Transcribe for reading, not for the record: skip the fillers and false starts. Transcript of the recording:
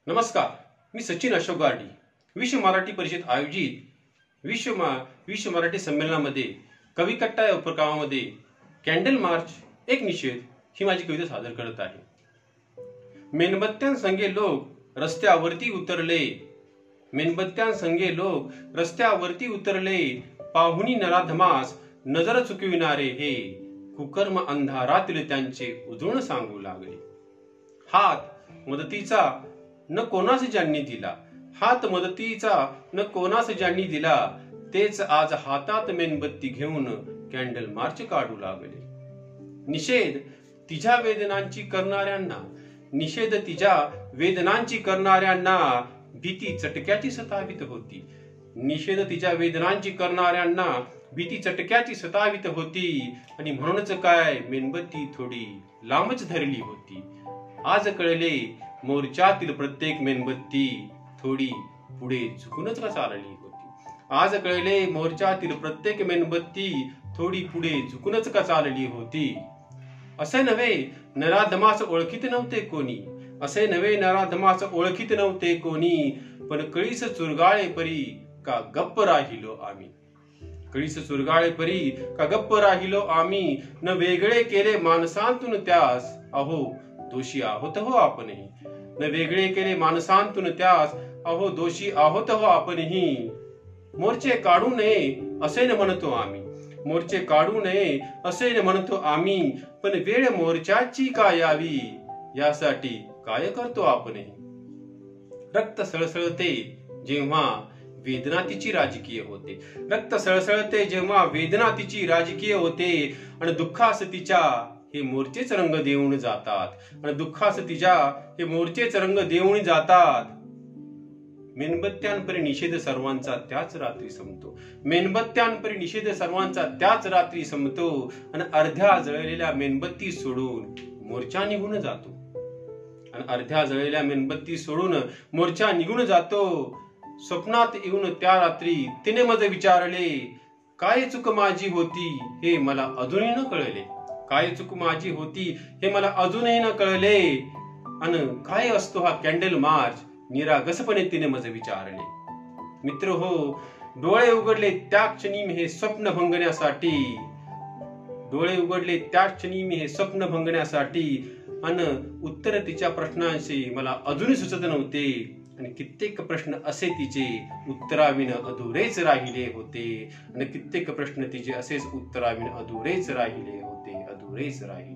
नमस्कार, मी सचिन अशोक गार्डी. विश्व मराठी परिषद आयोजित विश्व मराठी संमेलनामध्ये कवी कट्टा या उपक्रमामध्ये कॅन्डल मार्च एक निषेध ही माझी कविता सादर करत आहे. मेणबत्त्यांसंगे लोक रस्त्यावरती उतरले, मेणबत्त्यांसंगे लोक रस्त्यावरती उतरले, पाहुणी नराधमास नजर चुकविणारे हे कुकर्म अंधारातील त्यांचे उजळून सांगू लागले. हात मदतीचा न कोणास ज्यांनी दिला, हात मदतीचा न कोणास ज्यांनी दिला, तेच आज हातात मेणबत्ती घेऊन कॅन्डल मार्च काढू लागले. निषेध तिच्या वेदनांची करणाऱ्यांना, निषेध तिच्या वेदनांची करणाऱ्यांना भीती चटक्याची सतावित होती. निषेध तिच्या वेदनांची करणाऱ्यांना भीती चटक्याची सतावित होती. आणि म्हणूनच काय मेणबत्ती थोडी लांबच धरली होती. आज कळले मोर्चातील प्रत्येक मेणबत्ती थोडी पुढे झुकूनच का चालली होती. आज कळले मोर्चातील प्रत्येक मेणबत्ती थोडी पुढे झुकूनच का चालली होती. असे नव्हे नराधमास ओळखीत नव्हते कोणी, असे नव्हे नराधमास ओळखीत नव्हते कोणी, पण कळीस चुरगाळे परी का गप्प राहिलो आम्ही. कळीस चुरगाळे परी का गप्प राहिलो आम्ही. न वेगळे केले माणसांतून त्यास, अहो दोषी आहोत हो आपणही. न वेगळे केले माणसांतून त्यास, अहो दोषी आहोत हो आपणही. मोर्चे काढू नये असे न म्हणतो आम्ही, मोर्चे काढू नये असे न म्हणतो आम्ही, पण वेळ मोर्चाची का यावी यासाठी काय करतो आपणही. रक्त सळसळते जेव्हा वेदना तिची राजकीय होते, रक्त सळसळते जेव्हा वेदना तिची राजकीय होते. आणि दुःखास तिच्या हे मोर्चेच रंग देऊन जातात, आणि दुःखास तिच्या हे मोर्चेच रंग देऊन जातात. मेणबत्त्यांपरी निषेध सर्वांचा त्याच रात्री संपतो, मेणबत्त्यांपरी निषेध सर्वांचा त्याच रात्री संपतो. आणि अर्ध्या जळलेल्या मेणबत्ती सोडून मोर्चा निघून जातो, आणि अर्ध्या जळलेल्या मेणबत्ती सोडून मोर्चा निघून जातो. स्वप्नात येऊन त्या रात्री तिने मज विचारले, काय चूक माझी होती हे मला अजूनही न कळले. काय चूक माझी होती हे मला अजूनही न कळले. अन काय असतो हा कॅन्डल मार्च निरागसपणे तिने मज विचारले. मित्र हो, डोळे उघडले त्या क्षणी मी हे स्वप्न भंगण्यासाठी, डोळे उघडले त्या क्षणी मी हे स्वप्न भंगण्यासाठी. अन उत्तर तिच्या प्रश्नांशी मला अजूनही सुचत नव्हते. आणि कित्येक प्रश्न असे तिचे उत्तराविन अधुरेच राहिले होते, आणि कित्येक प्रश्न तिचे असेच उत्तराविन अधुरेच राहिले होते, अधुरेच राहिले.